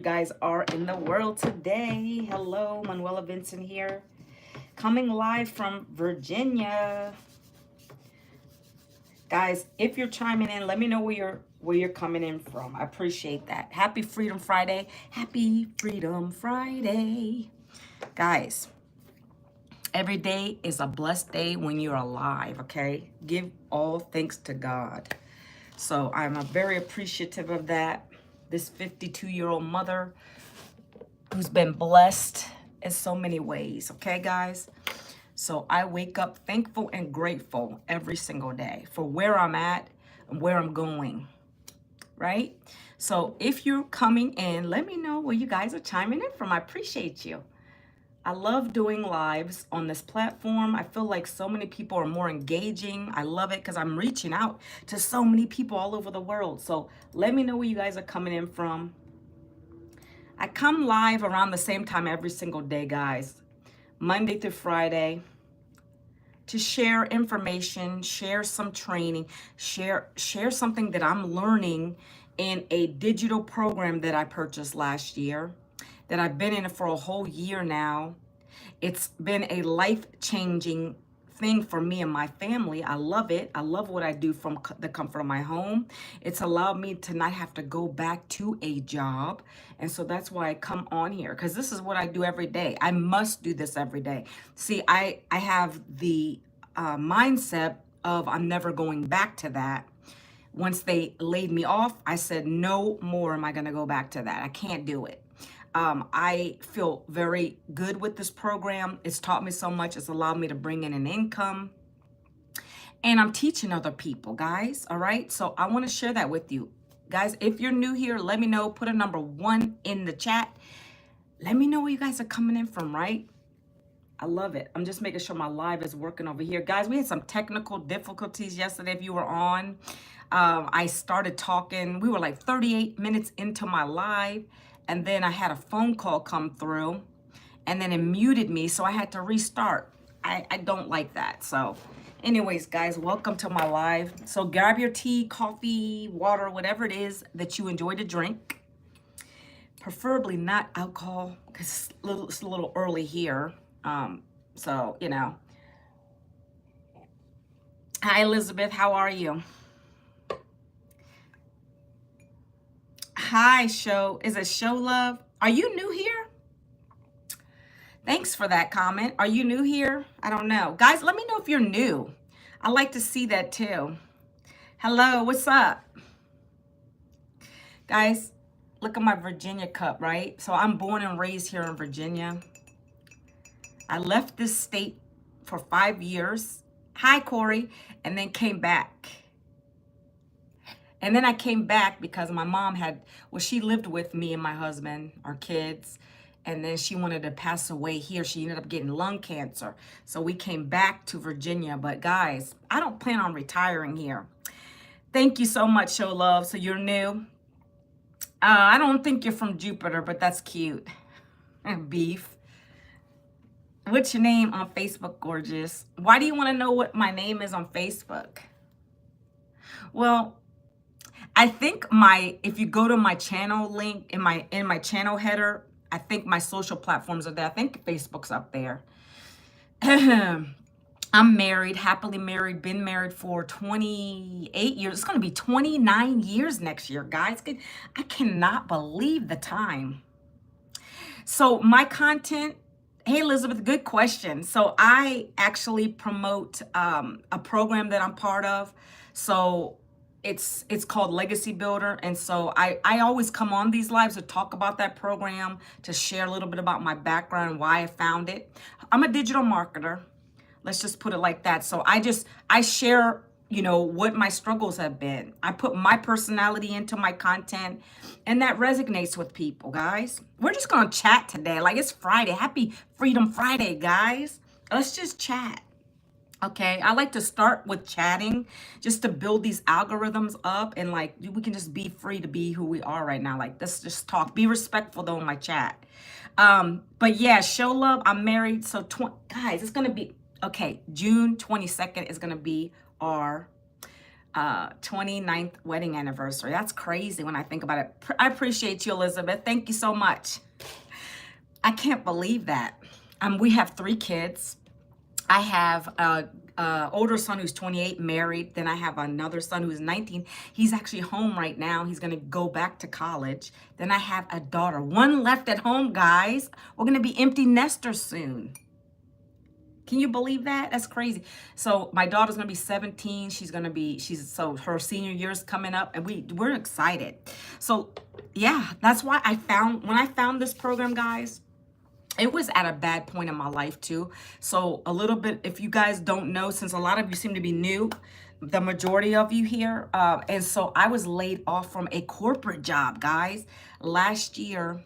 guys are in the world today. Hello, Manuela Vincent here, coming live from Virginia. Guys, if you're chiming in, let me know where you're coming in from. I appreciate that. Happy Freedom Friday. Happy Freedom Friday. Guys, every day is a blessed day when you're alive, okay? Give all thanks to God. So I'm very appreciative of that. This 52-year-old mother who's been blessed in so many ways, okay, guys? So I wake up thankful and grateful every single day for where I'm at and where I'm going, right? So if you're coming in, let me know where you guys are chiming in from. I appreciate you. I love doing lives on this platform. I feel like so many people are more engaging. I love it because I'm reaching out to so many people all over the world. So let me know where you guys are coming in from. I come live around the same time every single day, guys, Monday through Friday, to share information, share some training, share something that I'm learning in a digital program that I purchased last year, that I've been in it for a whole year now. It's been a life-changing thing for me and my family. I love it. I love what I do from the comfort of my home. It's allowed me to not have to go back to a job. And so that's why I come on here, because this is what I do every day. I must do this every day. See, I have the mindset of I'm never going back to that. Once they laid me off, I said, no more am I going to go back to that. I can't do it. I feel very good with this program. It's taught me so much. It's allowed me to bring in an income. And I'm teaching other people, guys. All right. So I want to share that with you. Guys, if you're new here, let me know. Put a number 1 in the chat. Let me know where you guys are coming in from, right? I love it. I'm just making sure my live is working over here. Guys, we had some technical difficulties yesterday if you were on. I started talking. We were like 38 minutes into my live. And then I had a phone call come through. And then it muted me. So I had to restart. I don't like that. So anyways, guys, welcome to my live. So grab your tea, coffee, water, whatever it is that you enjoy to drink. Preferably not alcohol because it's a little early here. So, you know. Hi, Elizabeth. How are you? Hi, Show. Is it Show Love? Are you new here? Thanks for that comment. Are you new here? I don't know. Guys, let me know if you're new. I like to see that too. Hello, what's up? Guys, look at my Virginia cup, right? So I'm born and raised here in Virginia. I left this state for 5 years. Hi, Corey. And then came back. And then I came back because my mom she lived with me and my husband, our kids. And then she wanted to pass away here. She ended up getting lung cancer. So we came back to Virginia. But guys, I don't plan on retiring here. Thank you so much, Show Love. So you're new. I don't think you're from Jupiter, but that's cute. Beef. What's your name on Facebook, gorgeous? Why do you want to know what my name is on Facebook? Well, I think if you go to my channel link in my channel header, I think my social platforms are there. I think Facebook's up there. I'm married, happily married, been married for 28 years. It's going to be 29 years next year, guys. I cannot believe the time. So my content, hey, Elizabeth, good question. So I actually promote a program that I'm part of. So it's called Legacy Builder. And so I always come on these lives to talk about that program, to share a little bit about my background and why I found it. I'm a digital marketer. Let's just put it like that. So I share, what my struggles have been. I put my personality into my content, and that resonates with people, guys. We're just going to chat today. Like, it's Friday. Happy Freedom Friday, guys. Let's just chat. Okay, I like to start with chatting just to build these algorithms up, and like we can just be free to be who we are right now. Like, let's just talk. Be respectful though in my chat. But yeah, Show Love. I'm married, so guys, it's gonna be okay. June 22nd is gonna be our 29th wedding anniversary. That's crazy when I think about it. I appreciate you, Elizabeth. Thank you so much. I can't believe that. We have 3 kids. I have a older son who's 28, married. Then I have another son who's 19. He's actually home right now. He's going to go back to college. Then I have a daughter. 1 left at home, guys. We're going to be empty nesters soon. Can you believe that? That's crazy. So my daughter's going to be 17. So her senior year's coming up, and we're excited. So yeah, that's why when I found this program, guys, it was at a bad point in my life too. So a little bit, if you guys don't know, since a lot of you seem to be new, the majority of you here, and so I was laid off from a corporate job, guys, last year.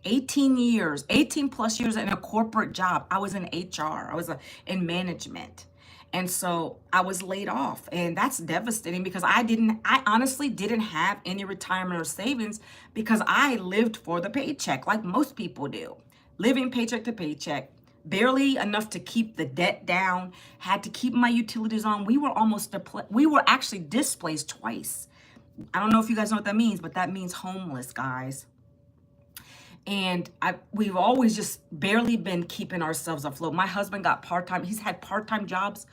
18 plus years in a corporate job. I was in HR. I was in management. And so I was laid off, and that's devastating because I honestly didn't have any retirement or savings because I lived for the paycheck like most people do. Living paycheck to paycheck, barely enough to keep the debt down, had to keep my utilities on. We were actually displaced twice. I don't know if you guys know what that means, but that means homeless, guys. And we've always just barely been keeping ourselves afloat. My husband got part-time. He's had part-time jobs,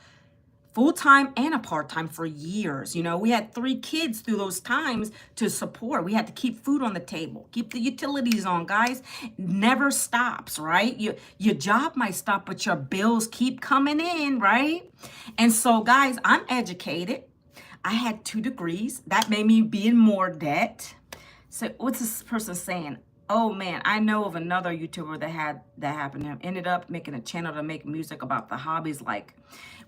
full-time and a part-time for years. You know, we had 3 kids through those times to support. We had to keep food on the table, keep the utilities on, guys. Never stops, right? Your job might stop, but your bills keep coming in, right? And so, guys, I'm educated. I had 2 degrees. That made me be in more debt. So what's this person saying? Oh man, I know of another YouTuber that had that happen to him. Ended up making a channel to make music about the hobbies. Like,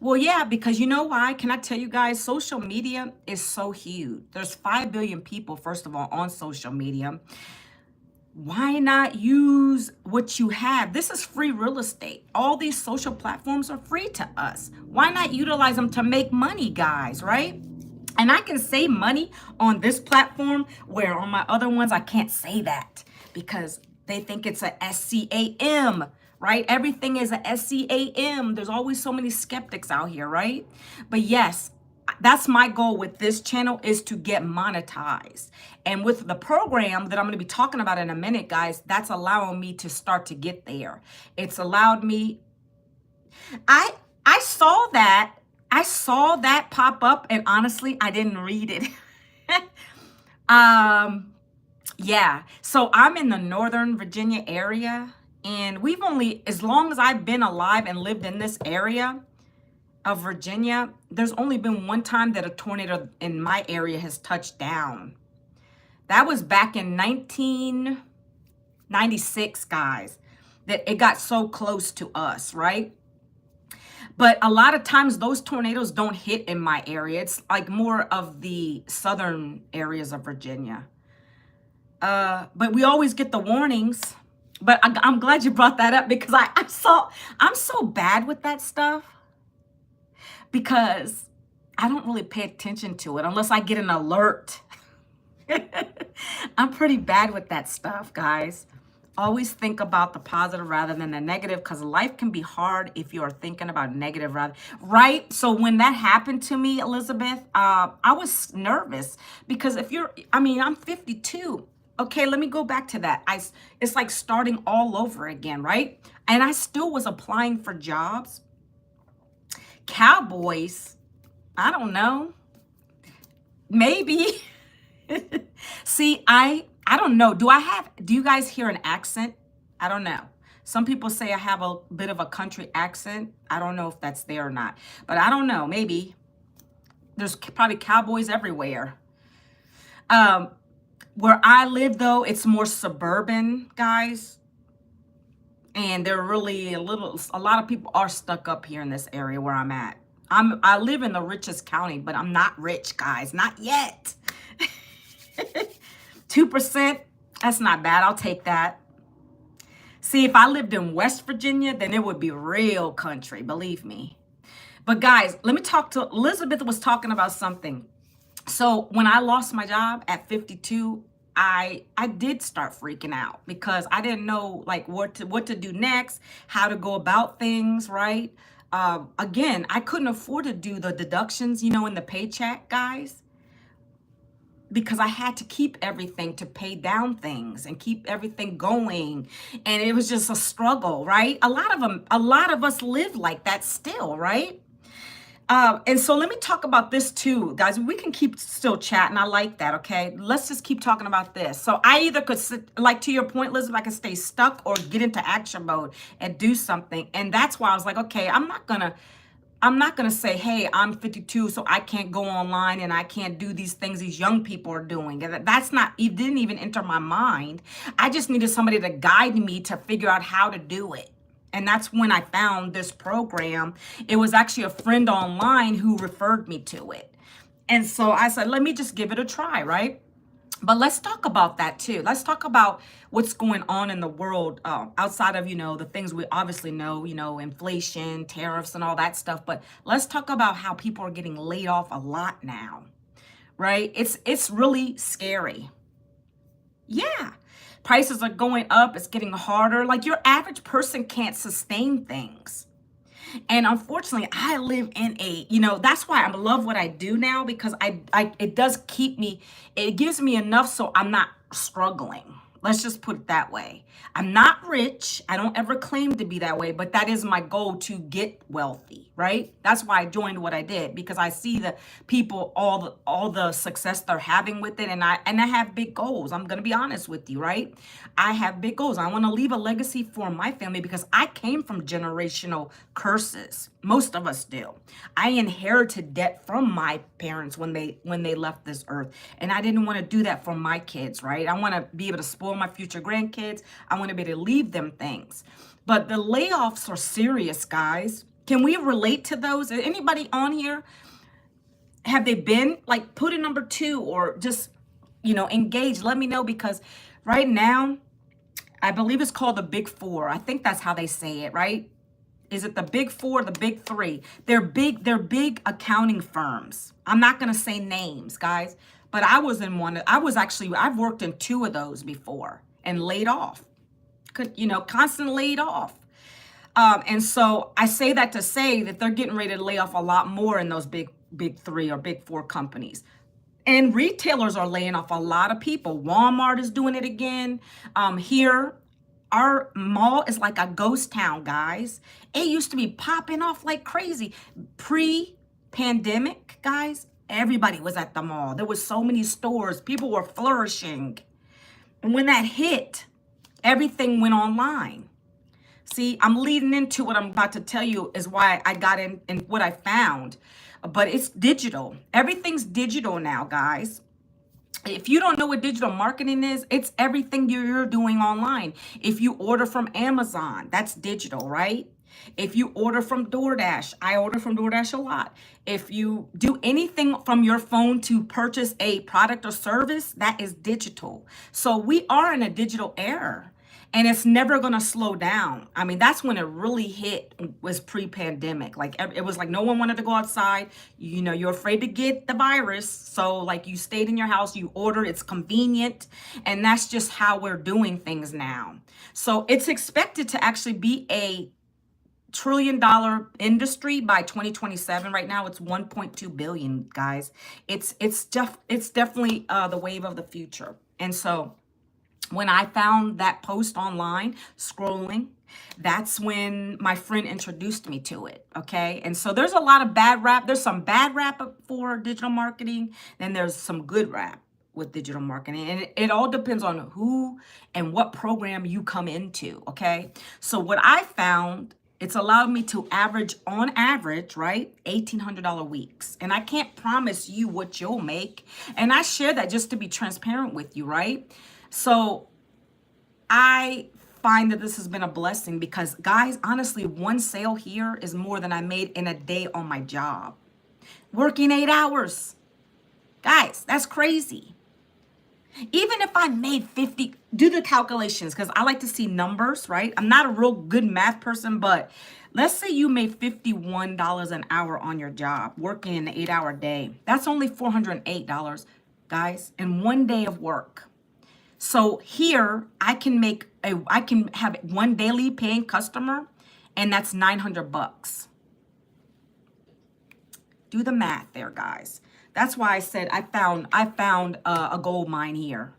well, yeah, because you know why? Can I tell you guys? Social media is so huge. There's 5 billion people, first of all, on social media. Why not use what you have? This is free real estate. All these social platforms are free to us. Why not utilize them to make money, guys, right? And I can save money on this platform where on my other ones, I can't say that because they think it's a SCAM, right? Everything is a SCAM. There's always so many skeptics out here, right? But yes, that's my goal with this channel, is to get monetized. And with the program that I'm going to be talking about in a minute, guys, that's allowing me to start to get there. It's allowed me. I saw that pop up, and honestly, I didn't read it. Yeah, so I'm in the Northern Virginia area, and we've only, as long as I've been alive and lived in this area of Virginia, there's only been 1 time that a tornado in my area has touched down. That was back in 1996, guys, that it got so close to us, right? But a lot of times those tornadoes don't hit in my area. It's like more of the southern areas of Virginia. But we always get the warnings. But I'm glad you brought that up because I'm so bad with that stuff because I don't really pay attention to it unless I get an alert. I'm pretty bad with that stuff, guys. Always think about the positive rather than the negative, because life can be hard if you are thinking about negative rather, right? So when that happened to me, Elizabeth, I was nervous because I'm 52. Okay, let me go back to that. It's like starting all over again, right? And I still was applying for jobs. Cowboys, I don't know. Maybe. See, I don't know. Do you guys hear an accent? I don't know. Some people say I have a bit of a country accent. I don't know if that's there or not, but I don't know. Maybe. There's probably cowboys everywhere. Where I live, though, it's more suburban, guys. And they're really a lot of people are stuck up here in this area where I'm at. I live in the richest county, but I'm not rich, guys. Not yet. 2%, that's not bad. I'll take that. See, if I lived in West Virginia, then it would be real country, believe me. But guys, let me talk to Elizabeth was talking about something. So when I lost my job at 52, I did start freaking out because I didn't know like what to do next, how to go about things, right? Again, I couldn't afford to do the deductions, you know, in the paycheck, guys, because I had to keep everything to pay down things and keep everything going. And it was just a struggle, right? A lot of us live like that still, right? And so let me talk about this too, guys. We can keep still chatting. I like that. Okay. Let's just keep talking about this. So I either could sit, like to your point, Elizabeth, I could stay stuck or get into action mode and do something. And that's why I was like, okay, I'm not gonna say, hey, I'm 52, so I can't go online and I can't do these things these young people are doing. And that's not, it didn't even enter my mind. I just needed somebody to guide me to figure out how to do it. And that's when I found this program. It was actually a friend online who referred me to it. And so I said, let me just give it a try, right? But let's talk about that too. Let's talk about what's going on in the world outside of, you know, the things we obviously know, you know, inflation, tariffs and all that stuff. But let's talk about how people are getting laid off a lot now, right? It's really scary. Yeah. Prices are going up. It's getting harder. Like your average person can't sustain things. And unfortunately, I live in a, you know, that's why I love what I do now, because it does keep me, it gives me enough so I'm not struggling. Let's just put it that way. I'm not rich. I don't ever claim to be that way, but that is my goal, to get wealthy, right? That's why I joined what I did, because I see the people, all the success they're having with it, and I have big goals. I'm going to be honest with you, right? I have big goals. I want to leave a legacy for my family because I came from generational curses. Most of us do. I inherited debt from my parents when they left this earth, and I didn't want to do that for my kids, right? I want to be able to spoil my future grandkids. I want to be able to leave them things. But the layoffs are serious, guys. Can we relate to those? Anybody on here, have they been like put in number 2 or just, you know, engaged? Let me know, because right now, I believe it's called the Big Four. I think that's how they say it, right? Is it the Big Four, the Big Three? They're big accounting firms. I'm not going to say names, guys, but I was in one. I've worked in 2 of those before and laid off. You know, constant laid off. And so I say that to say that they're getting ready to lay off a lot more in those big 3 or Big 4 companies. And retailers are laying off a lot of people. Walmart is doing it again. Here, our mall is like a ghost town, guys. It used to be popping off like crazy. Pre-pandemic, guys, everybody was at the mall. There was so many stores. People were flourishing. And when that hit, everything went online. See, I'm leading into what I'm about to tell you is why I got in what I found. But it's digital. Everything's digital now, guys. If you don't know what digital marketing is, it's everything you're doing online. If you order from Amazon, that's digital, right? If you order from DoorDash, I order from DoorDash a lot. If you do anything from your phone to purchase a product or service, that is digital. So we are in a digital era. And it's never going to slow down. I mean, that's when it really hit, was pre-pandemic. Like, it was like no one wanted to go outside. You know, you're afraid to get the virus. So, like, you stayed in your house, you ordered, it's convenient. And that's just how we're doing things now. So it's expected to actually be a $1 trillion industry by 2027. Right now, it's 1.2 billion, guys. It's definitely the wave of the future. And so when I found that post online, scrolling, that's when my friend introduced me to it, okay? And so there's a lot of bad rap. There's some bad rap for digital marketing, then there's some good rap with digital marketing. And it all depends on who and what program you come into, okay? So what I found, it's allowed me to on average, right, $1,800 weeks. And I can't promise you what you'll make. And I share that just to be transparent with you, right? So I find that this has been a blessing because, guys, honestly, one sale here is more than I made in a day on my job. Working 8 hours. Guys, that's crazy. Even if I made 50, do the calculations because I like to see numbers, right? I'm not a real good math person, but let's say you made $51 an hour on your job, working an 8-hour day. That's only $408, guys, in 1 day of work. So here I can have one daily paying customer, and that's $900. Do the math there, guys. That's why I said I found a gold mine here.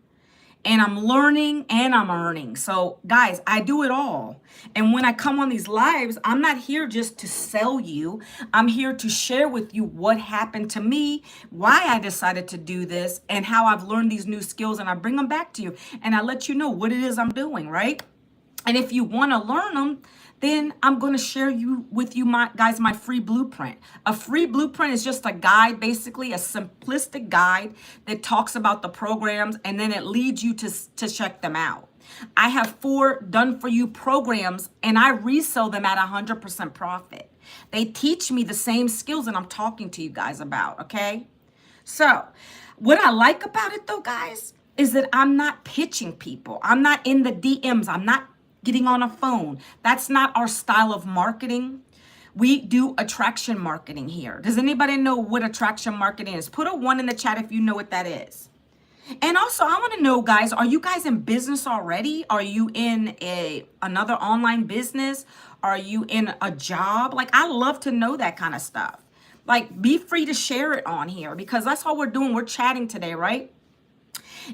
And I'm learning and I'm earning. So guys, I do it all. And when I come on these lives, I'm not here just to sell you. I'm here to share with you what happened to me, why I decided to do this, and how I've learned these new skills, and I bring them back to you. And I let you know what it is I'm doing, right? And if you want to learn them, then I'm going to share with you, my free blueprint. A free blueprint is just a guide, basically a simplistic guide that talks about the programs, and then it leads you to check them out. I have 4 done for you programs, and I resell them at 100% profit. They teach me the same skills that I'm talking to you guys about, okay? So what I like about it though, guys, is that I'm not pitching people. I'm not in the DMs. I'm not getting on a phone. That's not our style of marketing. We do attraction marketing here. Does anybody know what attraction marketing is? Put a 1 in the chat if you know what that is. And also, I want to know, guys, are you guys in business already? Are you in another online business? Are you in a job? Like, I love to know that kind of stuff. Like, be free to share it on here, because that's all we're doing. We're chatting today, right?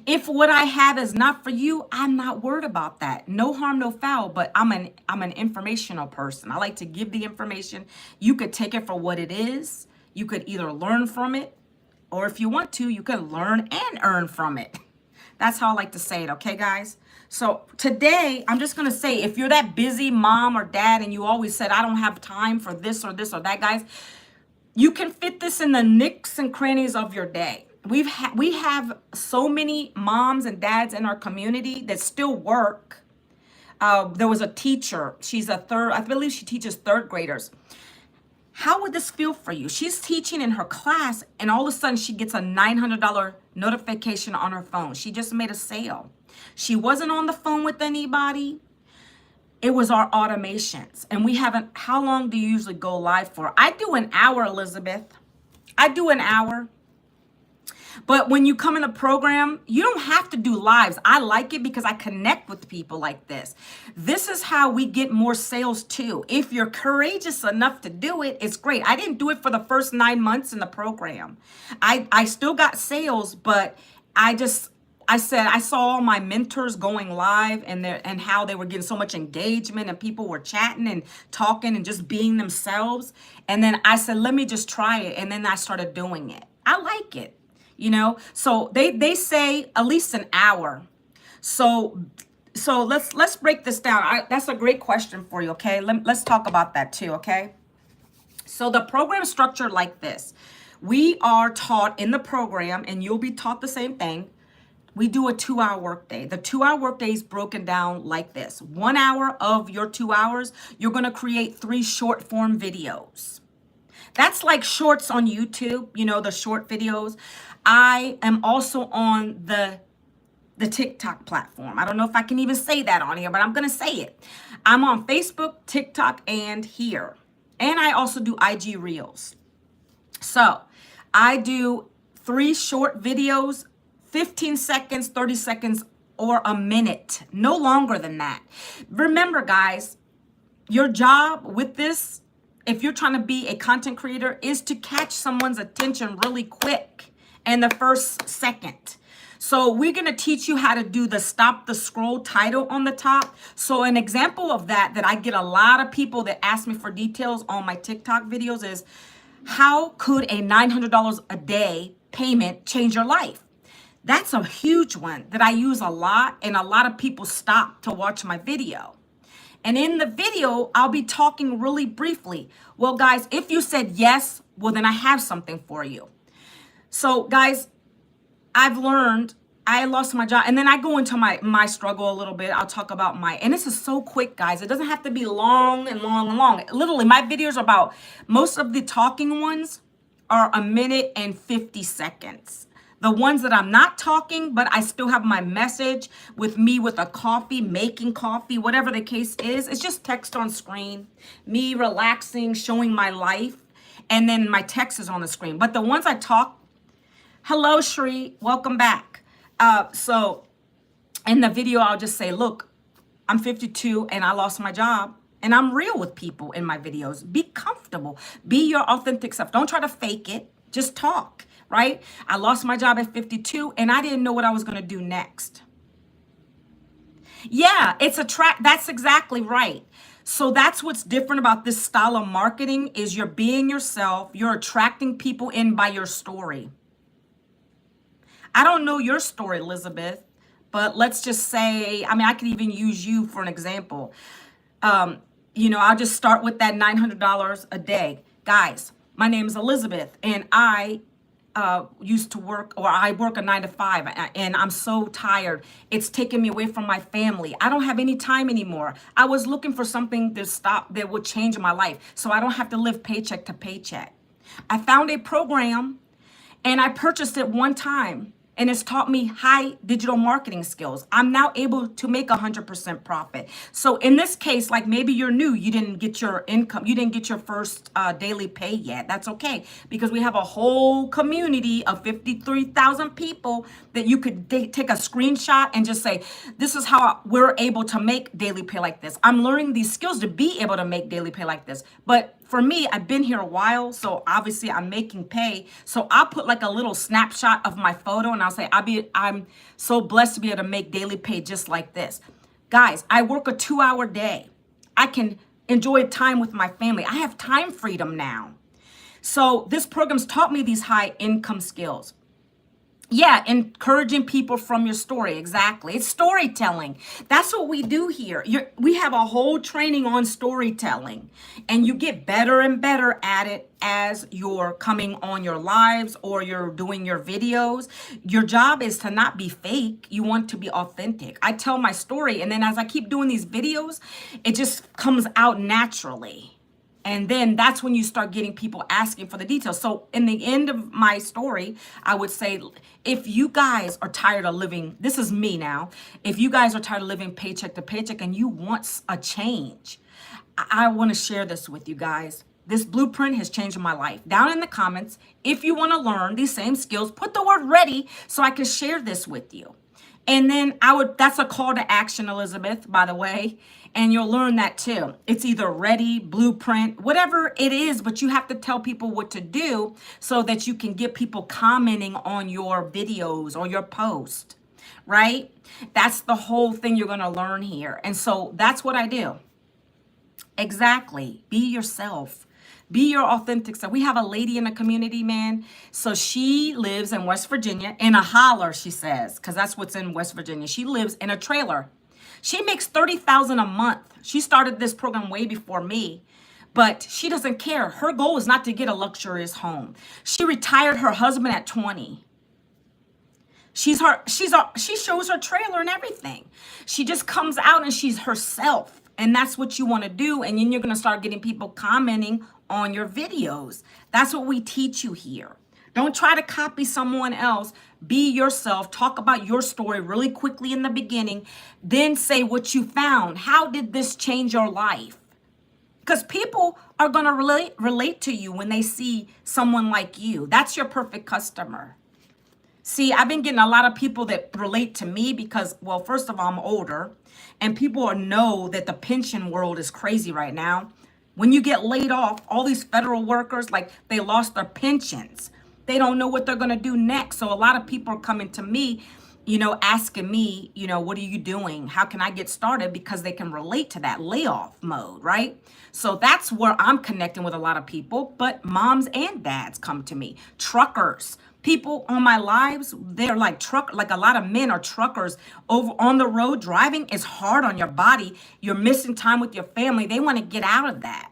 If what I have is not for you, I'm not worried about that. No harm, no foul, but I'm an informational person. I like to give the information. You could take it for what it is. You could either learn from it, or if you want to, you can learn and earn from it. That's how I like to say it, okay, guys? So today, I'm just going to say, if you're that busy mom or dad and you always said, I don't have time for this or that, guys, you can fit this in the nooks and crannies of your day. We have so many moms and dads in our community that still work. There was a teacher. I believe she teaches 3rd graders. How would this feel for you? She's teaching in her class, and all of a sudden she gets a $900 notification on her phone. She just made a sale. She wasn't on the phone with anybody. It was our automations. And we haven't, how long do you usually go live for? I do an hour, Elizabeth. I do an hour. But when you come in the program, you don't have to do lives. I like it because I connect with people like this. This is how we get more sales too. If you're courageous enough to do it, it's great. I didn't do it for the first 9 months in the program. I still got sales, but I said I saw all my mentors going live and how they were getting so much engagement, and people were chatting and talking and just being themselves. And then I said, let me just try it. And then I started doing it. I like it. You know, so they say at least an hour. So let's break this down. That's a great question for you. Okay, let's talk about that too. Okay, so the program structured like this. We are taught in the program, and you'll be taught the same thing. We do a 2-hour workday. The 2-hour workday is broken down like this. 1 hour of your 2 hours, you're going to create 3 short form videos. That's like shorts on YouTube, you know, the short videos. I am also on the TikTok platform. I don't know if I can even say that on here, but I'm going to say it. I'm on Facebook, TikTok, and here. And I also do IG Reels. So I do 3 short videos, 15 seconds, 30 seconds, or a minute. No longer than that. Remember, guys, your job with this, if you're trying to be a content creator, is to catch someone's attention really quick in the first second. So we're going to teach you how to do the stop the scroll title on the top. So an example of that I get a lot of people that ask me for details on my TikTok videos is, how could a $900 a day payment change your life? That's a huge one that I use a lot, and a lot of people stop to watch my video. And in the video, I'll be talking really briefly. Well, guys, if you said yes, well, then I have something for you. So, guys, I've learned, I lost my job, and then I go into my struggle a little bit. I'll talk about and this is so quick, guys. It doesn't have to be long and long and long. Literally, my videos are about, most of the talking ones are 1 minute and 50 seconds. The ones that I'm not talking, but I still have my message with me with a coffee, making coffee, whatever the case is. It's just text on screen, me relaxing, showing my life, and then my text is on the screen. But the ones I talk, hello, Shri, welcome back. So in the video, I'll just say, look, I'm 52 and I lost my job. And I'm real with people in my videos. Be comfortable. Be your authentic self. Don't try to fake it. Just talk, right? I lost my job at 52 and I didn't know what I was going to do next. Yeah, it's a track. That's exactly right. So that's what's different about this style of marketing is you're being yourself. You're attracting people in by your story. I don't know your story, Elizabeth, but let's just say, I mean, I could even use you for an example. I'll just start with that $900 a day. Guys, my name is Elizabeth, and I used to work, or I work a 9 to 5, and I'm so tired. It's taking me away from my family. I don't have any time anymore. I was looking for something that would change my life so I don't have to live paycheck to paycheck. I found a program and I purchased it one time. And it's taught me high digital marketing skills. I'm now able to make 100% profit. So in this case, like maybe you're new, you didn't get your income, you didn't get your first daily pay yet. That's okay, because we have a whole community of 53,000 people that you could take a screenshot and just say, this is how we're able to make daily pay like this. I'm learning these skills to be able to make daily pay like this. But for me, I've been here a while, so obviously I'm making pay. So I'll put like a little snapshot of my photo and I'll say, I'm so blessed to be able to make daily pay just like this. Guys, I work a 2-hour day. I can enjoy time with my family. I have time freedom now. So this program's taught me these high income skills. Yeah, encouraging people from your story. Exactly. It's storytelling. That's what we do here. We have a whole training on storytelling, and you get better and better at it as you're coming on your lives or you're doing your videos. Your job is to not be fake. You want to be authentic. I tell my story, and then as I keep doing these videos, it just comes out naturally. And then that's when you start getting people asking for the details. So in the end of my story, I would say, if you guys are tired of living, this is me now. If you guys are tired of living paycheck to paycheck and you want a change, I want to share this with you guys. This blueprint has changed my life. Down in the comments, if you want to learn these same skills, put the word ready so I can share this with you. And then that's a call to action, Elizabeth, by the way. And you'll learn that too. It's either ready, blueprint, whatever it is, but you have to tell people what to do so that you can get people commenting on your videos or your post, right? That's the whole thing you're gonna learn here. And so that's what I do. Exactly, be yourself. Be your authentic self. We have a lady in the community, man. So she lives in West Virginia, in a holler, she says, because that's what's in West Virginia. She lives in a trailer. She makes $30,000 a month. She started this program way before me, but she doesn't care. Her goal is not to get a luxurious home. She retired her husband at 20. She shows her trailer and everything. She just comes out and she's herself. And that's what you want to do. And then you're going to start getting people commenting on your videos. That's what we teach you here. Don't try to copy someone else. Be yourself. Talk about your story really quickly in the beginning. Then say what you found. How did this change your life? Because people are going to relate to you when they see someone like you. That's your perfect customer. See, I've been getting a lot of people that relate to me because, well, first of all, I'm older. And people know that the pension world is crazy right now. When you get laid off, all these federal workers, like they lost their pensions. They don't know what they're going to do next. So a lot of people are coming to me, asking me, what are you doing? How can I get started? Because they can relate to that layoff mode, right? So that's where I'm connecting with a lot of people. But moms and dads come to me. Truckers, people on my lives, they're like a lot of men are truckers over on the road driving. It's hard on your body. You're missing time with your family. They want to get out of that.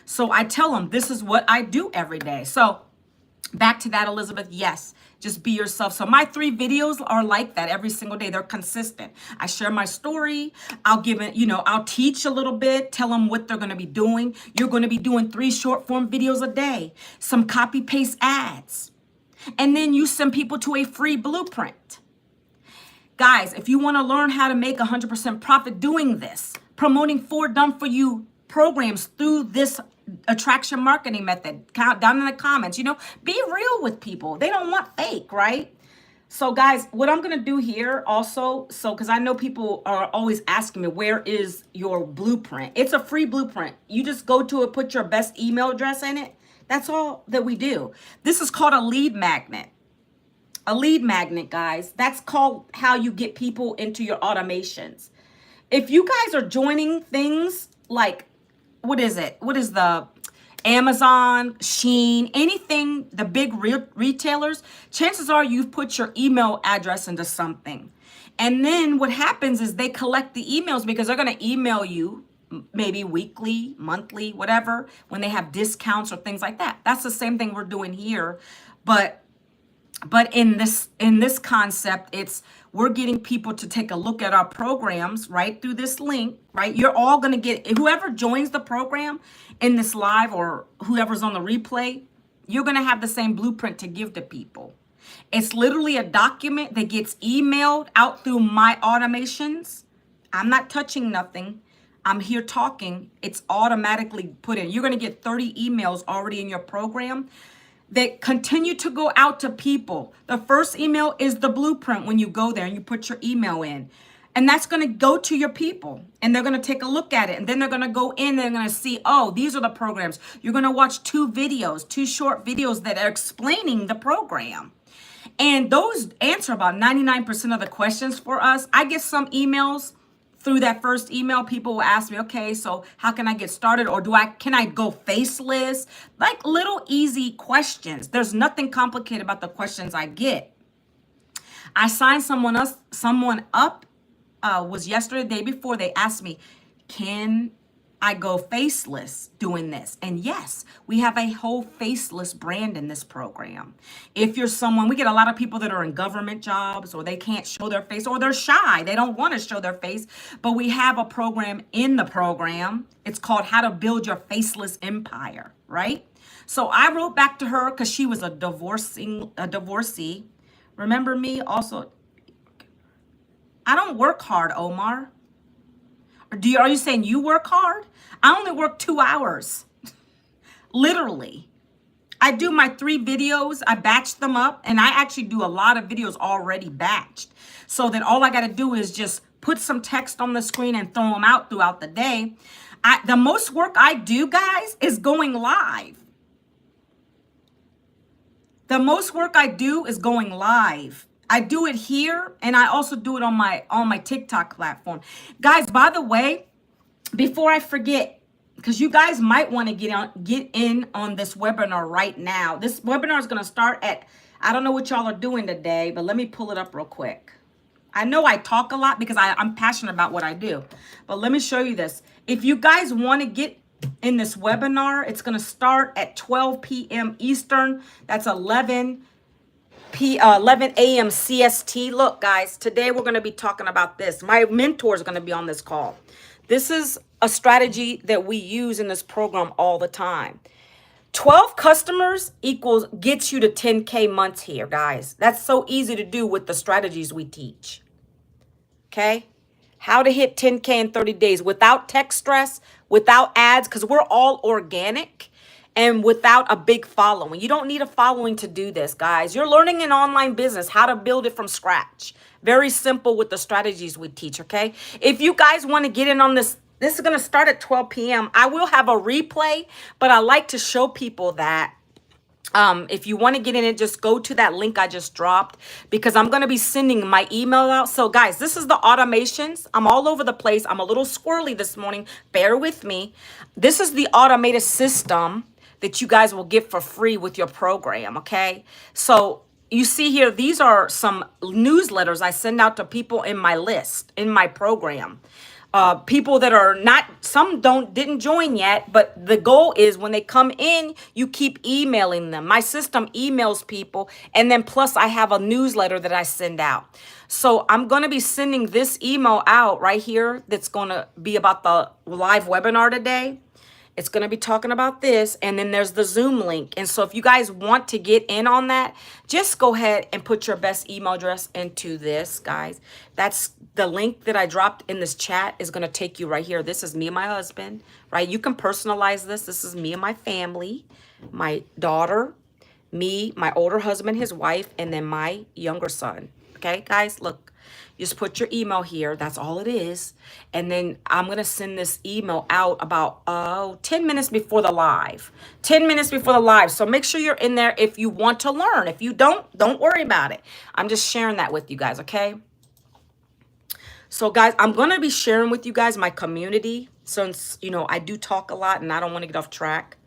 So I tell them this is what I do every day. So back to that, Elizabeth. Yes, just be yourself. So my 3 videos are like that every single day. They're consistent. I share my story. I'll give it, I'll teach a little bit, tell them what they're going to be doing. You're going to be doing 3 short form videos a day, some copy paste ads. And then you send people to a free blueprint. Guys, if you want to learn how to make 100% profit doing this, promoting 4 done for you programs through this attraction marketing method, down in the comments, be real with people. They don't want fake, right? So guys, what I'm going to do here also, because I know people are always asking me, where is your blueprint? It's a free blueprint. You just go to it, put your best email address in it. That's all that we do. This is called a lead magnet. A lead magnet, guys. That's called how you get people into your automations. If you guys are joining things like, what is it? What is the Amazon, Shein, anything, the big retailers, chances are you've put your email address into something. And then what happens is they collect the emails because they're going to email you maybe weekly, monthly, whatever, when they have discounts or things like that. That's the same thing we're doing here. But in this concept, it's we're getting people to take a look at our programs right through this link, right? You're all going to get, whoever joins the program in this live or whoever's on the replay, you're going to have the same blueprint to give to people. It's literally a document that gets emailed out through my automations. I'm not touching nothing. I'm here talking. It's automatically put in. You're going to get 30 emails already in your program that continue to go out to people. The first email is the blueprint when you go there and you put your email in. And that's going to go to your people and they're going to take a look at it. And then they're going to go in, they're going to see, oh, these are the programs. You're going to watch two short videos that are explaining the program. And those answer about 99% of the questions for us. I get some emails through that first email, people will ask me, okay, so how can I get started? Or can I go faceless? Like little easy questions. There's nothing complicated about the questions I get. I signed someone up was yesterday, the day before. They asked me, can I go faceless doing this? And yes, we have a whole faceless brand in this program. If you're someone, we get a lot of people that are in government jobs or they can't show their face or they're shy. They don't want to show their face, but we have a program in the program. It's called How to Build Your Faceless Empire, right? So I wrote back to her because she was a divorcee. Remember me also? I don't work hard, Omar. Are you saying you work hard? I only work 2 hours. Literally. I do my 3 videos. I batch them up. And I actually do a lot of videos already batched. So that all I got to do is just put some text on the screen and throw them out throughout the day. The most work I do, guys, is going live. The most work I do is going live. I do it here and I also do it on my TikTok platform. Guys, by the way, before I forget, because you guys might want to get in on this webinar right now. This webinar is going to start at, I don't know what y'all are doing today, but let me pull it up real quick. I know I talk a lot because I'm passionate about what I do, but let me show you this. If you guys want to get in this webinar, it's going to start at 12 p.m. Eastern. That's 11 a.m. CST. Look, guys, today we're going to be talking about this. My mentor is going to be on this call. This is a strategy that we use in this program all the time. 12 customers gets you to 10K months here, guys. That's so easy to do with the strategies we teach. Okay? How to hit 10K in 30 days without tech stress, without ads, because we're all organic, and without a big following. You don't need a following to do this, guys. You're learning an online business, how to build it from scratch. Very simple with the strategies we teach, okay? If you guys want to get in on this, this is going to start at 12 p.m. I will have a replay, but I like to show people that if you want to get in it, just go to that link I just dropped because I'm going to be sending my email out. So guys, this is the automations. I'm all over the place. I'm a little squirrely this morning. Bear with me. This is the automated system that you guys will get for free with your program, okay? So you see here, these are some newsletters I send out to people in my list, in my program. People that are not, some didn't join yet, but the goal is when they come in, you keep emailing them. My system emails people, and then plus I have a newsletter that I send out. So I'm going to be sending this email out right here that's going to be about the live webinar today. It's going to be talking about this, and then there's the Zoom link. And so if you guys want to get in on that, just go ahead and put your best email address into this, guys. That's the link that I dropped in this chat is going to take you right here. This is me and my husband, right? You can personalize this. This is me and my family, my daughter, me, my older husband, his wife, and then my younger son. Okay, guys, look, just put your email here. That's all it is. And then I'm going to send this email out about 10 minutes before the live. 10 minutes before the live. So make sure you're in there if you want to learn. If you don't worry about it. I'm just sharing that with you guys, okay? So guys, I'm going to be sharing with you guys my community since, you know, I do talk a lot and I don't want to get off track.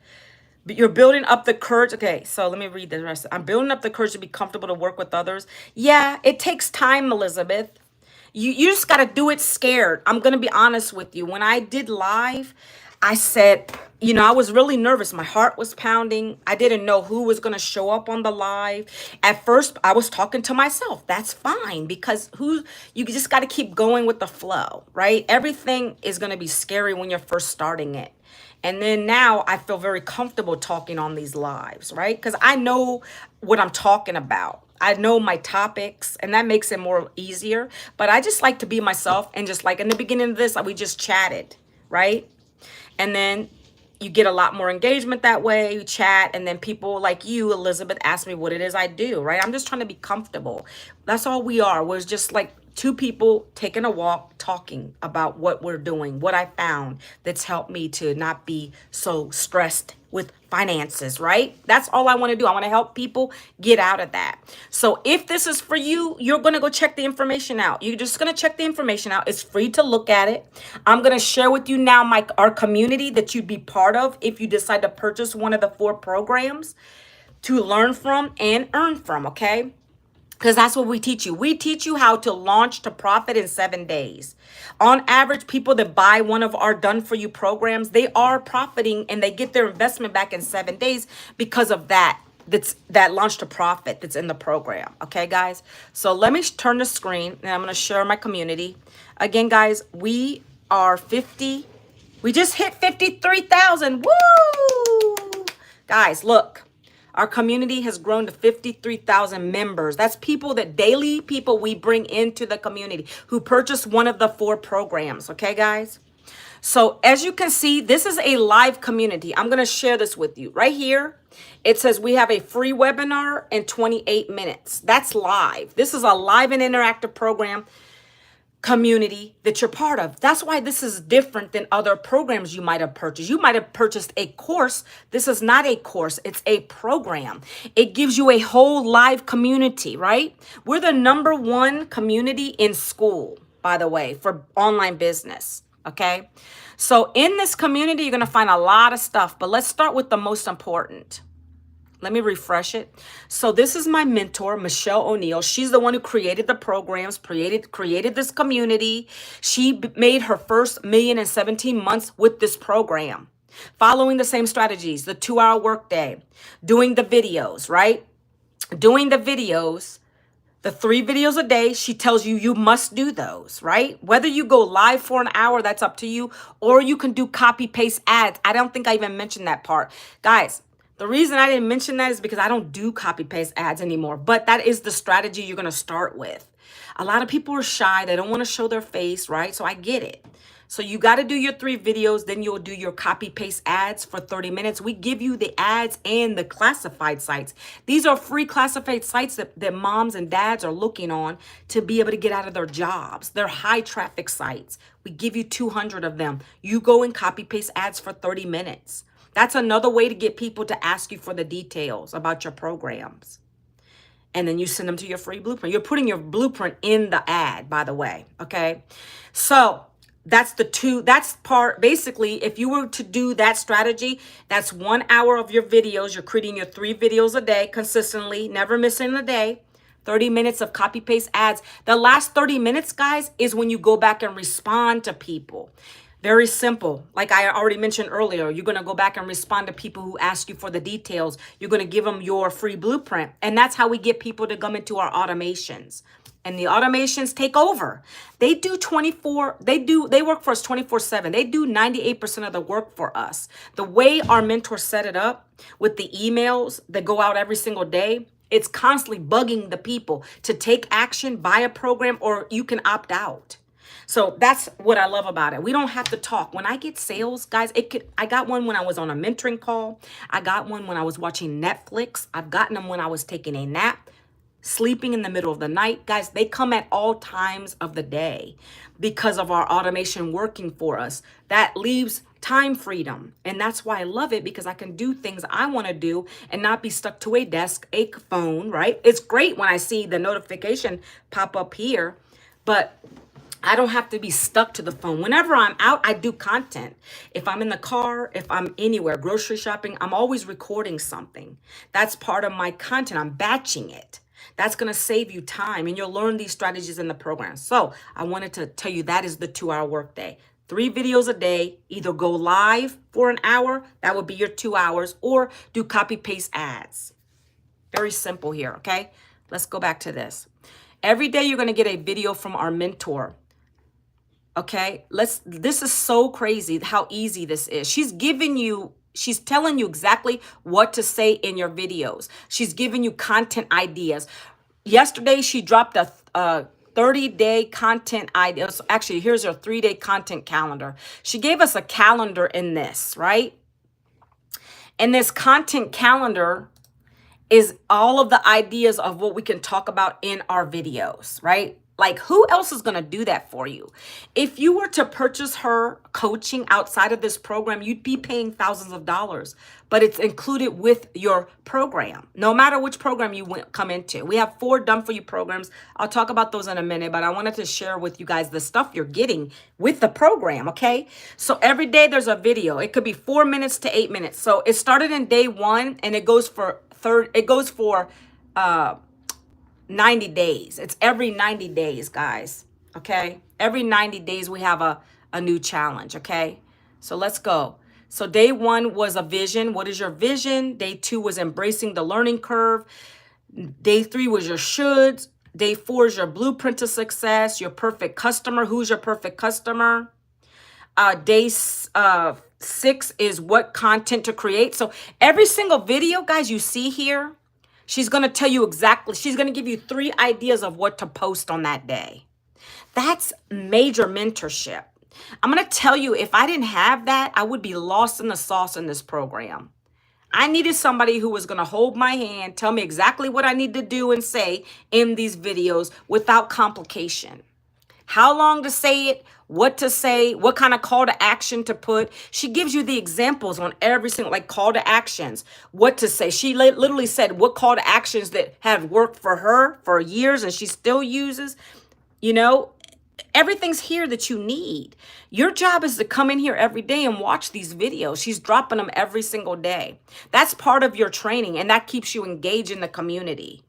But you're building up the courage. Okay, so let me read the rest. I'm building up the courage to be comfortable to work with others. Yeah, it takes time, Elizabeth. You just got to do it scared. I'm going to be honest with you. When I did live, I said, you know, I was really nervous. My heart was pounding. I didn't know who was going to show up on the live. At first, I was talking to myself. That's fine because you just got to keep going with the flow, right? Everything is going to be scary when you're first starting it. And then now I feel very comfortable talking on these lives, right? Because I know what I'm talking about. I know my topics, and that makes it more easier. But I just like to be myself, and just like in the beginning of this, we just chatted, right? And then you get a lot more engagement that way. You chat, and then people like you, Elizabeth, ask me what it is I do, right? I'm just trying to be comfortable. That's all we are. We're just like two people taking a walk, talking about what we're doing, what I found that's helped me to not be so stressed with finances, right? That's all I want to do. I want to help people get out of that. So if this is for you, you're going to go check the information out. You're just going to check the information out. It's free to look at it. I'm going to share with you now our community that you'd be part of if you decide to purchase one of the 4 programs to learn from and earn from, okay? Because that's what we teach you. We teach you how to launch to profit in 7 days. On average, people that buy one of our done-for-you programs, they are profiting and they get their investment back in 7 days because of that. That's that launch to profit that's in the program. Okay, guys? So let me turn the screen and I'm going to share my community. Again, guys, we are 50. We just hit 53,000. Woo! Guys, look. Our community has grown to 53,000 members. That's daily people we bring into the community who purchase one of the 4 programs. Okay, guys? So as you can see, this is a live community. I'm going to share this with you. Right here, it says we have a free webinar in 28 minutes. That's live. This is a live and interactive program community that you're part of. That's why this is different than other programs you might have purchased. You might have purchased a course. This is not a course. It's a program. It gives you a whole live community, right? We're the #1 community in school, by the way, for online business, okay? So in this community, you're going to find a lot of stuff, but let's start with the most important. Let me refresh it. So this is my mentor, Michelle O'Neill. She's the one who created the programs, created this community. She made her first $1 million in 17 months with this program, following the same strategies, the 2-hour workday, doing the videos, right? Doing the videos, the 3 videos a day. She tells you must do those, right? Whether you go live for an hour, that's up to you, or you can do copy paste ads. I don't think I even mentioned that part. Guys, the reason I didn't mention that is because I don't do copy paste ads anymore, but that is the strategy you're going to start with. A lot of people are shy. They don't want to show their face, right? So I get it. So you got to do your 3 videos. Then you'll do your copy paste ads for 30 minutes. We give you the ads and the classified sites. These are free classified sites that moms and dads are looking on to be able to get out of their jobs. They're high traffic sites. We give you 200 of them. You go and copy paste ads for 30 minutes. That's another way to get people to ask you for the details about your programs. And then you send them to your free blueprint. You're putting your blueprint in the ad, by the way. Okay. So that's part. Basically, if you were to do that strategy, that's 1 hour of your videos. You're creating your 3 videos a day consistently, never missing a day. 30 minutes of copy paste ads. The last 30 minutes, guys, is when you go back and respond to people. Very simple. Like I already mentioned earlier, you're going to go back and respond to people who ask you for the details. You're going to give them your free blueprint. And that's how we get people to come into our automations. And the automations take over. They work for us 24/7. They do 98% of the work for us. The way our mentors set it up with the emails that go out every single day, it's constantly bugging the people to take action, buy a program, or you can opt out. So that's what I love about it. We don't have to talk. When I get sales, guys, I got one when I was on a mentoring call. I got one when I was watching Netflix. I've gotten them when I was taking a nap, sleeping in the middle of the night. Guys, they come at all times of the day because of our automation working for us. That leaves time freedom. And that's why I love it, because I can do things I want to do and not be stuck to a desk, a phone, right? It's great when I see the notification pop up here, but I don't have to be stuck to the phone. Whenever I'm out, I do content. If I'm in the car, if I'm anywhere, grocery shopping, I'm always recording something. That's part of my content. I'm batching it. That's going to save you time, and you'll learn these strategies in the program. So I wanted to tell you that is the 2-hour workday. 3 videos a day, either go live for an hour, that would be your 2 hours, or do copy paste ads. Very simple here, okay? Let's go back to this. Every day you're going to get a video from our mentor. Okay, this is so crazy how easy this is. She's telling you exactly what to say in your videos. She's giving you content ideas. Yesterday, she dropped a 30-day content ideas. Actually, here's her 3-day content calendar. She gave us a calendar in this, right? And this content calendar is all of the ideas of what we can talk about in our videos, right? Like, who else is going to do that for you? If you were to purchase her coaching outside of this program, you'd be paying thousands of dollars, but it's included with your program, no matter which program you come into. We have 4 done for you programs. I'll talk about those in a minute, but I wanted to share with you guys the stuff you're getting with the program, okay? So every day there's a video. It could be 4 minutes to 8 minutes. So it started in day 1 and it goes for 90 days. It's every 90 days, guys. Okay. Every 90 days, we have a new challenge. Okay. So let's go. So day 1 was a vision. What is your vision? Day 2 was embracing the learning curve. Day 3 was your shoulds. Day 4 is your blueprint to success, your perfect customer. Who's your perfect customer? Day 6 is what content to create. So every single video, guys, you see here, she's going to tell you exactly, she's going to give you 3 ideas of what to post on that day. That's major mentorship. I'm going to tell you, if I didn't have that, I would be lost in the sauce in this program. I needed somebody who was going to hold my hand, tell me exactly what I need to do and say in these videos without complication. How long to say it, what to say, what kind of call to action to put. She gives you the examples on every single, like, call to actions, what to say. She literally said what call to actions that have worked for her for years and she still uses. You know, everything's here that you need. Your job is to come in here every day and watch these videos. She's dropping them every single day. That's part of your training, and that keeps you engaged in the community.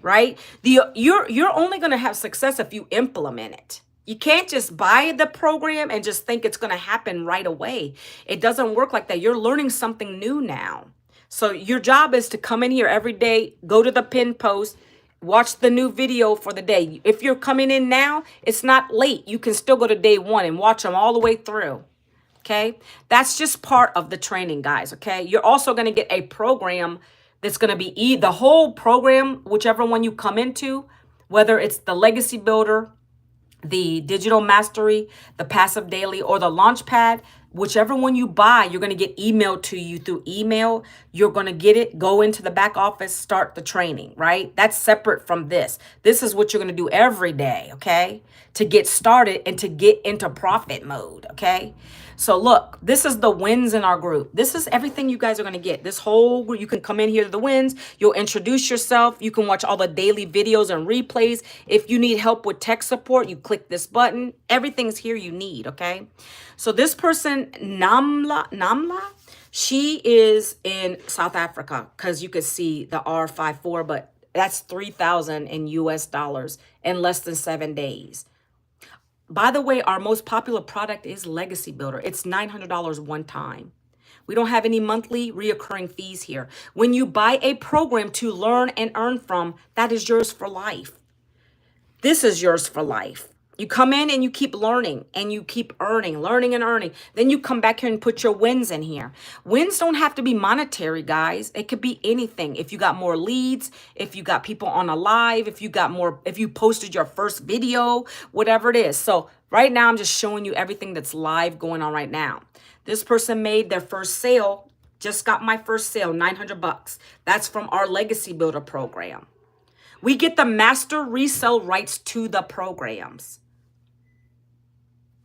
Right? You're only going to have success if you implement it. You can't just buy the program and just think it's going to happen right away. It doesn't work like that. You're learning something new now. So your job is to come in here every day, go to the pin post, watch the new video for the day. If you're coming in now, it's not late. You can still go to day 1 and watch them all the way through. Okay? That's just part of the training, guys. Okay? You're also going to get a program that's going to be the whole program, whichever one you come into, whether it's the Legacy Builder, the Digital Mastery, the Passive Daily, or the Launchpad, whichever one you buy, you're going to get emailed to you through email. You're going to get it, go into the back office, start the training, right? That's separate from this. This is what you're going to do every day, okay? To get started and to get into profit mode, okay? So look, this is the wins in our group. This is everything you guys are going to get. This whole group, you can come in here to the wins. You'll introduce yourself. You can watch all the daily videos and replays. If you need help with tech support, you click this button. Everything's here you need, okay? So this person, Namla, she is in South Africa, because you could see the R54, but that's 3,000 in US dollars in less than 7 days. By the way, our most popular product is Legacy Builder. It's $900 one time. We don't have any monthly reoccurring fees here. When you buy a program to learn and earn from, that is yours for life. This is yours for life. You come in and you keep learning and you keep earning, learning and earning. Then you come back here and put your wins in here. Wins don't have to be monetary, guys. It could be anything. If you got more leads, if you got people on a live, if you posted your first video, whatever it is. So Right now, I'm just showing you everything that's live going on right now. This person made their first sale, just got my first sale, 900 bucks. That's from our Legacy Builder program. We get the master resale rights to the programs.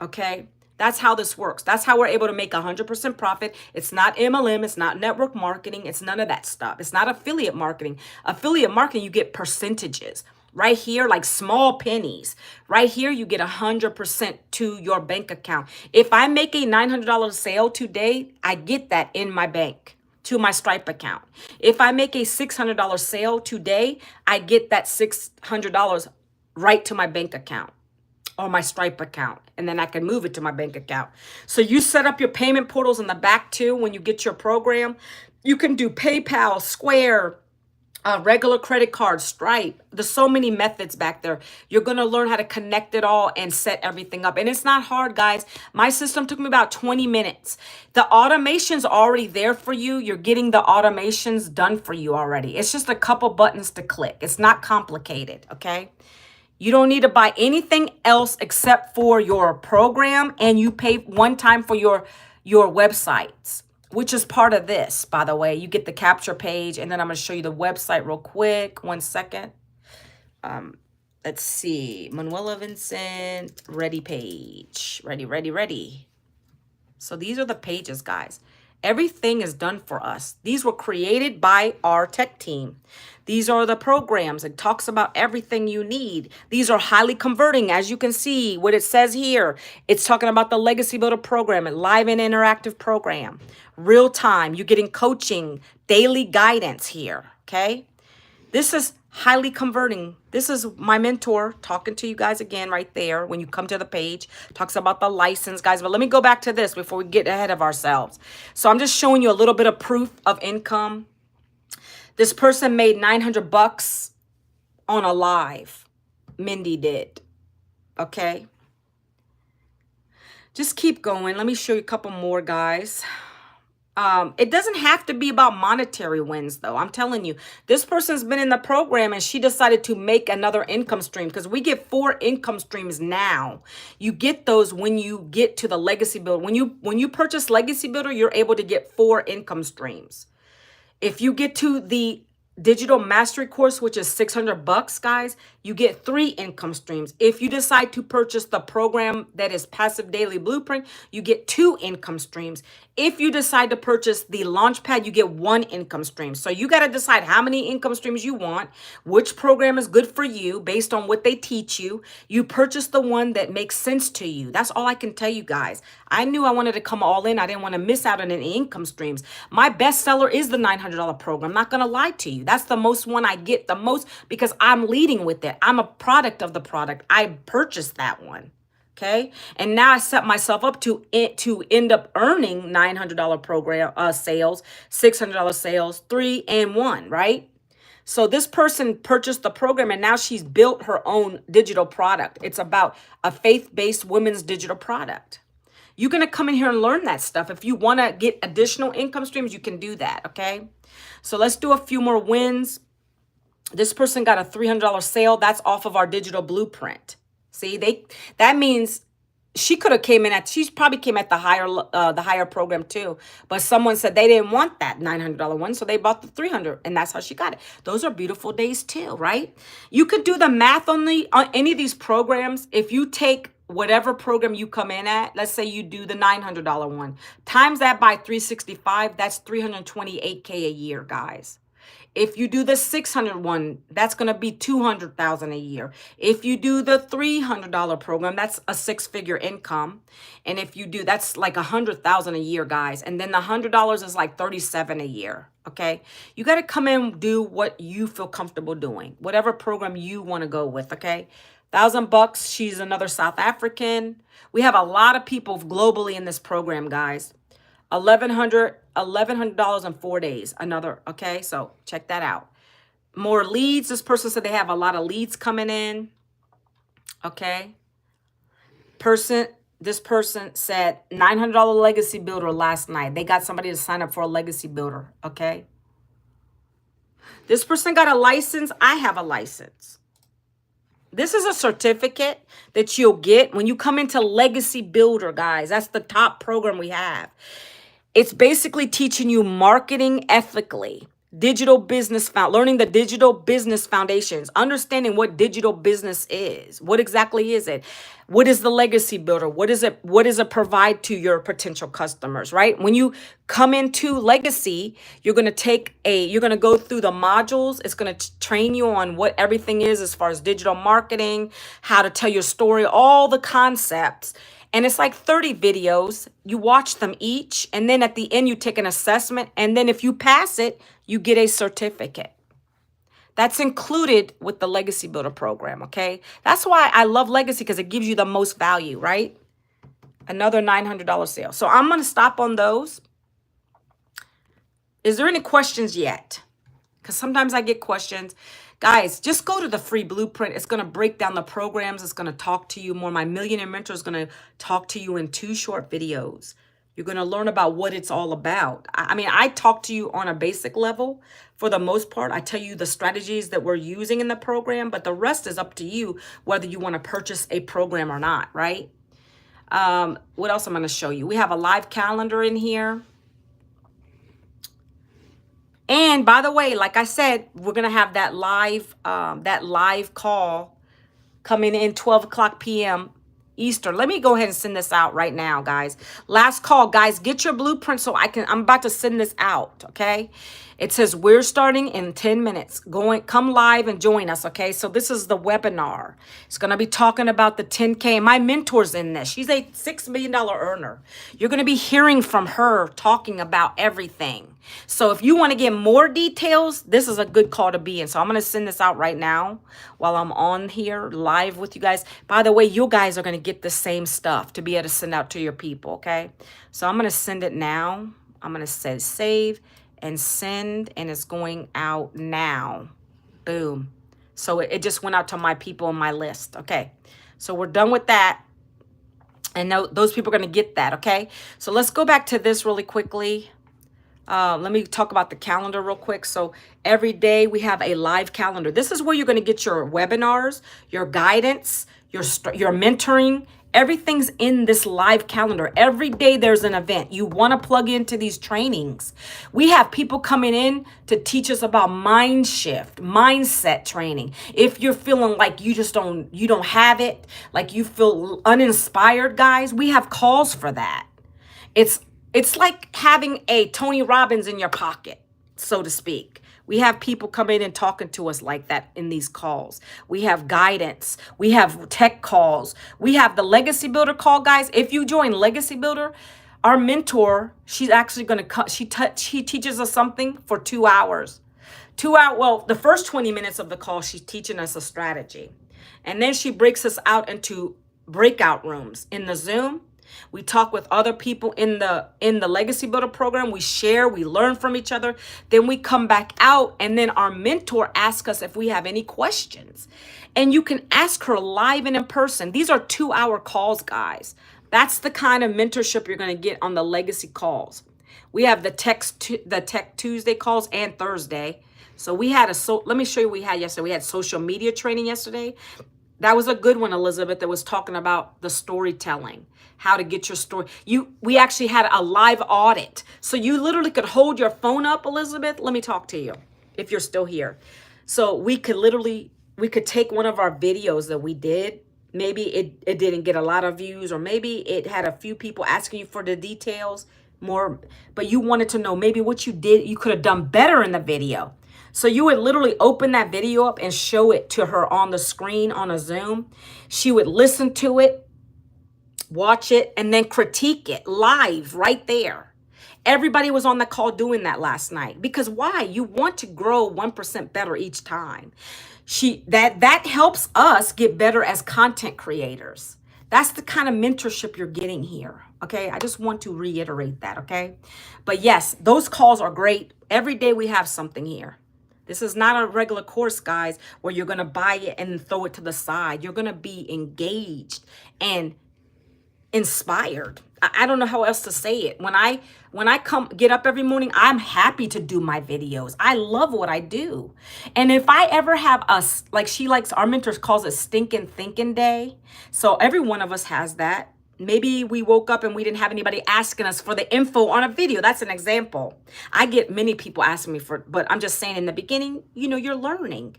Okay? That's how this works. That's how we're able to make 100% profit. It's not MLM. It's not network marketing. It's none of that stuff. It's not affiliate marketing. Affiliate marketing, you get percentages. Right here, like small pennies. Right here, you get 100% to your bank account. If I make a $900 sale today, I get that in my bank to my Stripe account. If I make a $600 sale today, I get that $600 right to my bank account or my Stripe account, and then I can move it to my bank account. So you set up your payment portals in the back too when you get your program. You can do PayPal, Square, regular credit card, Stripe. There's so many methods back there. You're going to learn how to connect it all and set everything up. And it's not hard, guys. My system took me about 20 minutes. The automation's already there for you. You're getting the automations done for you already. It's just a couple buttons to click. It's not complicated, okay? You don't need to buy anything else except for your program, and you pay one time for your websites, which is part of this, by the way. You get the capture page, and then I'm going to show you the website real quick. 1 second. Let's see. Manuela Vincent, ready page. Ready. So these are the pages, guys. Everything is done for us. These were created by our tech team. These are the programs. It talks about everything you need. These are highly converting. As you can see, what it says here, it's talking about the Legacy Builder program, a live and interactive program. Real time. You're getting coaching, daily guidance here, okay? This is highly converting. This is my mentor talking to you guys again right there when you come to the page. Talks about the license, guys. But let me go back to this before we get ahead of ourselves. So I'm just showing you a little bit of proof of income. This person made 900 bucks on a live. Mindy did. Okay. Just keep going. Let me show you a couple more, guys. It doesn't have to be about monetary wins, though. I'm telling you, this person's been in the program and she decided to make another income stream, because we get 4 income streams now. You get those when you get to the Legacy Builder. When you purchase Legacy Builder, you're able to get 4 income streams. If you get to the digital mastery course, which is 600 bucks, guys, you get 3 income streams. If you decide to purchase the program that is Passive Daily Blueprint, you get 2 income streams. If you decide to purchase the Launchpad, you get 1 income stream. So you got to decide how many income streams you want, which program is good for you based on what they teach you. You purchase the one that makes sense to you. That's all I can tell you, guys. I knew I wanted to come all in. I didn't want to miss out on any income streams. My best seller is the $900 program. I'm not going to lie to you. That's the most one I get the most because I'm leading with it. I'm a product of the product. I purchased that one. Okay. And now I set myself up to end up earning $900 program sales, $600 sales, 3 and 1, right? So this person purchased the program and now she's built her own digital product. It's about a faith-based women's digital product. You're going to come in here and learn that stuff. If you want to get additional income streams, you can do that. Okay. So let's do a few more wins. This person got a $300 sale. That's off of our digital blueprint. See, that means she could have she probably came at the higher program too. But someone said they didn't want that $900 one, so they bought the $300, and that's how she got it. Those are beautiful days too, right? You could do the math on any of these programs. If you take whatever program you come in at, let's say you do the $900 one, times that by 365, that's $328K a year, guys. If you do the 600 one, that's going to be $200,000 a year. If you do the $300 program, that's a 6-figure income. And if you do, that's like $100,000 a year, guys. And then the $100 is like $37 a year. Okay. You got to come in and do what you feel comfortable doing, whatever program you want to go with. Okay. $1,000. She's another South African. We have a lot of people globally in this program, guys. $1,100 in 4 days. Another, okay, so check that out. More leads. This person said they have a lot of leads coming in. Okay. This person said $900 Legacy Builder last night. They got somebody to sign up for a Legacy Builder. Okay. This person got a license. I have a license. This is a certificate that you'll get when you come into Legacy Builder, guys. That's the top program we have. It's basically teaching you marketing ethically, learning the digital business foundations, understanding what digital business is. What exactly is it? What is the legacy builder? What does it provide to your potential customers, right? When you come into legacy, you're going to go through the modules. It's going to train you on what everything is as far as digital marketing, how to tell your story, all the concepts. And it's like 30 videos. You watch them each. And then at the end, you take an assessment. And then if you pass it, you get a certificate. That's included with the Legacy Builder program, okay? That's why I love Legacy, because it gives you the most value, right? Another $900 sale. So I'm going to stop on those. Is there any questions yet? Because sometimes I get questions. Guys, just go to the free blueprint. It's going to break down the programs. It's going to talk to you more. My Millionaire Mentor is going to talk to you in 2 short videos. You're going to learn about what it's all about. I mean, I talk to you on a basic level for the most part. I tell you the strategies that we're using in the program, but the rest is up to you whether you want to purchase a program or not, right? What else I'm going to show you? We have a live calendar in here. And by the way, like I said, we're going to have that live call coming in 12 o'clock p.m. Eastern. Let me go ahead and send this out right now, guys. Last call, guys. Get your blueprint so I'm about to send this out, okay? It says we're starting in 10 minutes. Come live and join us, okay? So this is the webinar. It's going to be talking about the 10K. My mentor's in this. She's a $6 million earner. You're going to be hearing from her talking about everything. So if you want to get more details, this is a good call to be in. So I'm going to send this out right now while I'm on here live with you guys. By the way, you guys are going to get the same stuff to be able to send out to your people, okay? So I'm going to send it now. I'm going to say save and send, and it's going out now. Boom. So it just went out to my people on my list, okay? So we're done with that. And those people are going to get that, okay? So let's go back to this really quickly. Let me talk about the calendar real quick. So every day we have a live calendar. This is where you're going to get your webinars, your guidance, your mentoring. Everything's in this live calendar. Every day there's an event. You want to plug into these trainings. We have people coming in to teach us about mind shift, mindset training. If you're feeling like you don't have it, like you feel uninspired, guys, we have calls for that. It's like having a Tony Robbins in your pocket, so to speak. We have people come in and talking to us like that in these calls. We have guidance. We have tech calls. We have the Legacy Builder call, guys. If you join Legacy Builder, our mentor, she's actually going to cut. She teaches us something for 2 hours. 2 hours. Well, the first 20 minutes of the call, she's teaching us a strategy. And then she breaks us out into breakout rooms in the Zoom. We talk with other people in the Legacy Builder program. We share, we learn from each other. Then we come back out, and then our mentor asks us if we have any questions. And you can ask her live and in person. These are 2-hour calls, guys. That's the kind of mentorship you're going to get on the Legacy calls. We have the Tech Tuesday calls and Thursday. So we had let me show you what we had yesterday. We had social media training yesterday. That was a good one, Elizabeth, that was talking about the storytelling, how to get your story. We actually had a live audit. So you literally could hold your phone up, Elizabeth. Let me talk to you if you're still here. So we could take one of our videos that we did. Maybe it didn't get a lot of views, or maybe it had a few people asking you for the details more, but you wanted to know maybe what you did, you could have done better in the video. So you would literally open that video up and show it to her on the screen on a Zoom. She would listen to it, watch it, and then critique it live right there. Everybody was on the call doing that last night. Because why? You want to grow 1% better each time. That helps us get better as content creators. That's the kind of mentorship you're getting here. Okay, I just want to reiterate that. Okay, but yes, those calls are great. Every day we have something here. This is not a regular course, guys, where you're going to buy it and throw it to the side. You're going to be engaged and inspired. I don't know how else to say it. When I get up every morning, I'm happy to do my videos. I love what I do. And if I ever have like she likes, our mentor calls it stinking thinking day. So every one of us has that. Maybe we woke up and we didn't have anybody asking us for the info on a video. That's an example. I get many people asking me for, but I'm just saying in the beginning, you know, you're learning.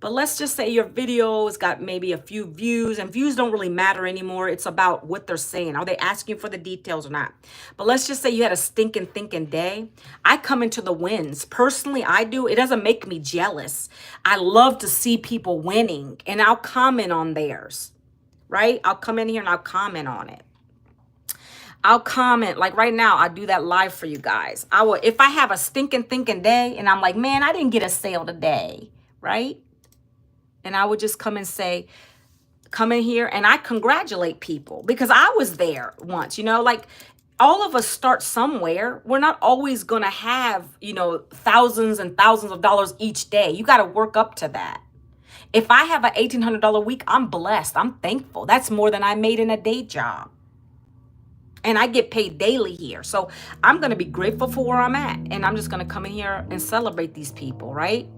But let's just say your video's got maybe a few views, and views don't really matter anymore. It's about what they're saying. Are they asking for the details or not? But let's just say you had a stinking thinking day. I come into the wins. Personally, I do. It doesn't make me jealous. I love to see people winning, and I'll comment on theirs, right? I'll come in here and I'll comment on it. I'll comment, like right now, I do that live for you guys. I will, if I have a stinking thinking day and I'm like, man, I didn't get a sale today, right? And I would just come and say, come in here, and I congratulate people because I was there once, you know, like all of us start somewhere. We're not always going to have, you know, thousands and thousands of dollars each day. You got to work up to that. If I have an $1,800 week, I'm blessed. I'm thankful. That's more than I made in a day job. And I get paid daily here. So I'm going to be grateful for where I'm at. And I'm just going to come in here and celebrate these people, right?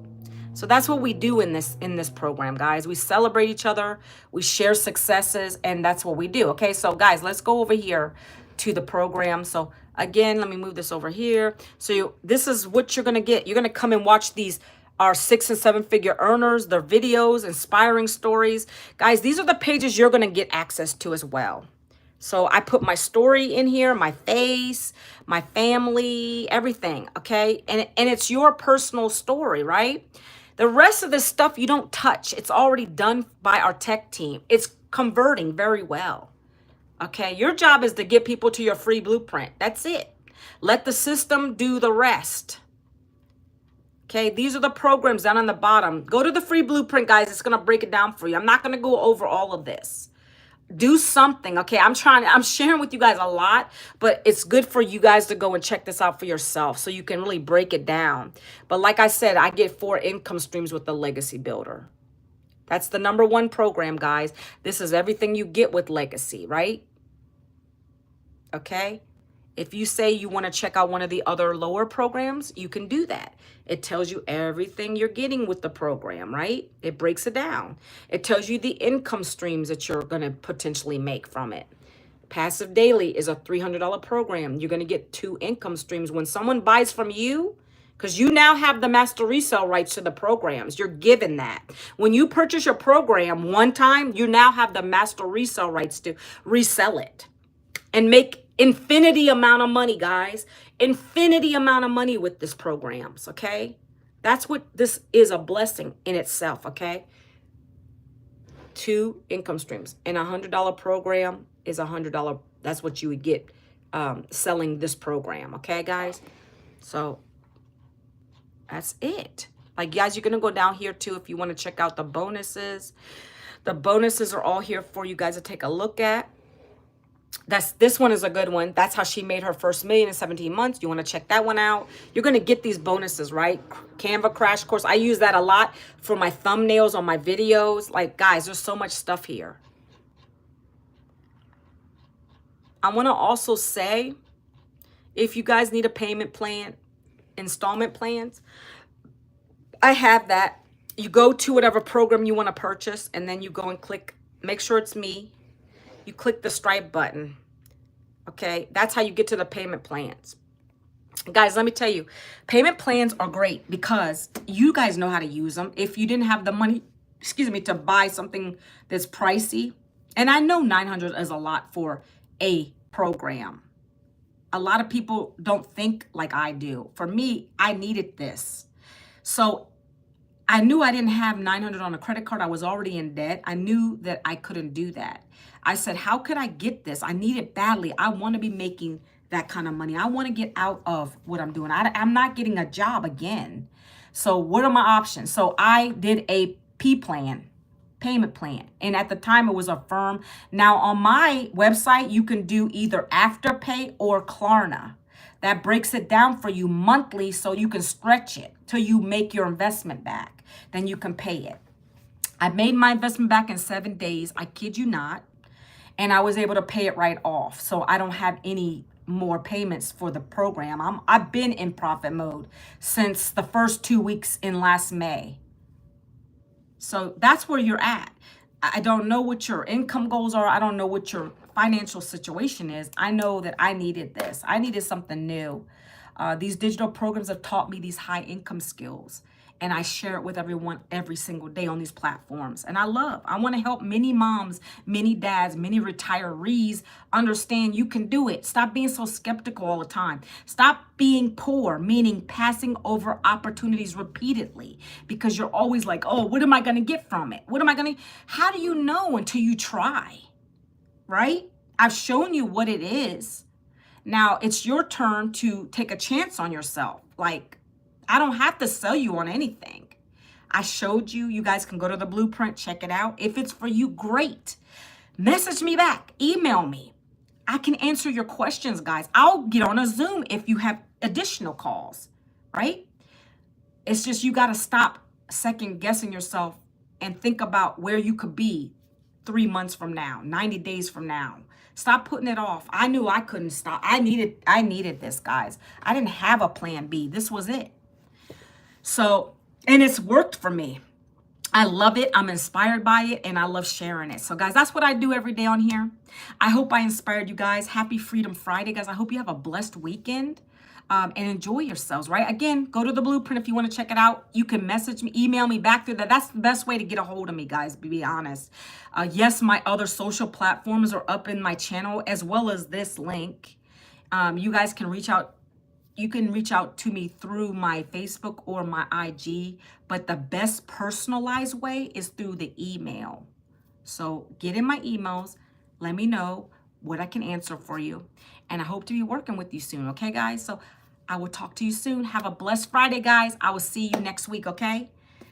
So that's what we do in this program, guys. We celebrate each other, we share successes, and that's what we do. Okay, so guys, let's go over here to the program. So again, let me move this over here. So this is what you're gonna get. You're gonna come and watch these, our 6- and 7-figure earners, their videos, inspiring stories. Guys, these are the pages you're gonna get access to as well. So I put my story in here, my face, my family, everything, okay? And it's your personal story, right? The rest of this stuff you don't touch. It's already done by our tech team. It's converting very well. Okay, your job is to get people to your free blueprint. That's it. Let the system do the rest. Okay, these are the programs down on the bottom. Go to the free blueprint, guys. It's going to break it down for you. I'm not going to go over all of this. Do something, okay? I'm sharing with you guys a lot, but it's good for you guys to go and check this out for yourself so you can really break it down. But like I said, I get 4 income streams with the Legacy Builder. That's the #1 program, guys. This is everything you get with Legacy, right? Okay? If you say you want to check out one of the other lower programs, you can do that. It tells you everything you're getting with the program, right? It breaks it down. It tells you the income streams that you're going to potentially make from it. Passive Daily is a $300 program. You're going to get 2 income streams. When someone buys from you, because you now have the master resale rights to the programs, you're given that. When you purchase your program one time, you now have the master resale rights to resell it and make infinity amount of money, guys. Infinity amount of money with this programs, okay? That's what this is, a blessing in itself, okay? 2 income streams. And $100 program is $100. That's what you would get selling this program, okay, guys? So that's it. Like, guys, you're going to go down here, too, if you want to check out the bonuses. The bonuses are all here for you guys to take a look at. This one is a good one. That's how she made her first million in 17 months. You want to check that one out. You're going to get these bonuses, right? Canva crash course. I use that a lot for my thumbnails on my videos. Like, guys, there's so much stuff here. I want to also say, if you guys need a payment plan, installment plans, I have that. You go to whatever program you want to purchase, and then you go and click, make sure it's me. You click the Stripe button, okay? That's how you get to the payment plans. Guys, let me tell you, payment plans are great because you guys know how to use them. If you didn't have the money, to buy something that's pricey, and I know $900 is a lot for a program. A lot of people don't think like I do. For me, I needed this. So I knew I didn't have $900 on a credit card. I was already in debt. I knew that I couldn't do that. I said, how could I get this? I need it badly. I want to be making that kind of money. I want to get out of what I'm doing. I'm not getting a job again. So what are my options? So I did a payment plan. And at the time it was Affirm. Now on my website, you can do either Afterpay or Klarna. That breaks it down for you monthly so you can stretch it till you make your investment back. Then you can pay it. I made my investment back in 7 days. I kid you not. and I was able to pay it right off. So I don't have any more payments for the program. I've been in profit mode since the first 2 weeks in last May. So that's where you're at. I don't know what your income goals are. I don't know what your financial situation is. I know that I needed this. I needed something new. These digital programs have taught me these high income skills, and I share it with everyone every single day on these platforms. And I want to help many moms, many dads, many retirees understand you can do it. Stop being so skeptical all the time. Stop being poor, meaning passing over opportunities repeatedly because you're always like, oh, what am I going to get from it? How do you know until you try, right? I've shown you what it is. Now it's your turn to take a chance on yourself. Like, I don't have to sell you on anything. I showed you. You guys can go to the blueprint, check it out. If it's for you, great. Message me back, email me. I can answer your questions, guys. I'll get on a Zoom if you have additional calls, right? It's just you got to stop second guessing yourself and think about where you could be 3 months from now, 90 days from now. Stop putting it off. I knew I couldn't stop. I needed this, guys. I didn't have a plan B. This was it. So, and it's worked for me. I love it. I'm inspired by it, and I love sharing it. So, guys, that's what I do every day on here. I hope I inspired you guys. Happy Freedom Friday, guys. I hope you have a blessed weekend. And enjoy yourselves, right? Again, go to the blueprint if you want to check it out. You can message me, email me back through that. That's the best way to get a hold of me, guys, to be honest. Yes, my other social platforms are up in my channel, as well as this link. You guys can reach out. You can reach out to me through my Facebook or my IG, but the best personalized way is through the email. So get in my emails. Let me know what I can answer for you. And I hope to be working with you soon, okay, guys? So I will talk to you soon. Have a blessed Friday, guys. I will see you next week, okay?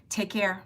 Take care.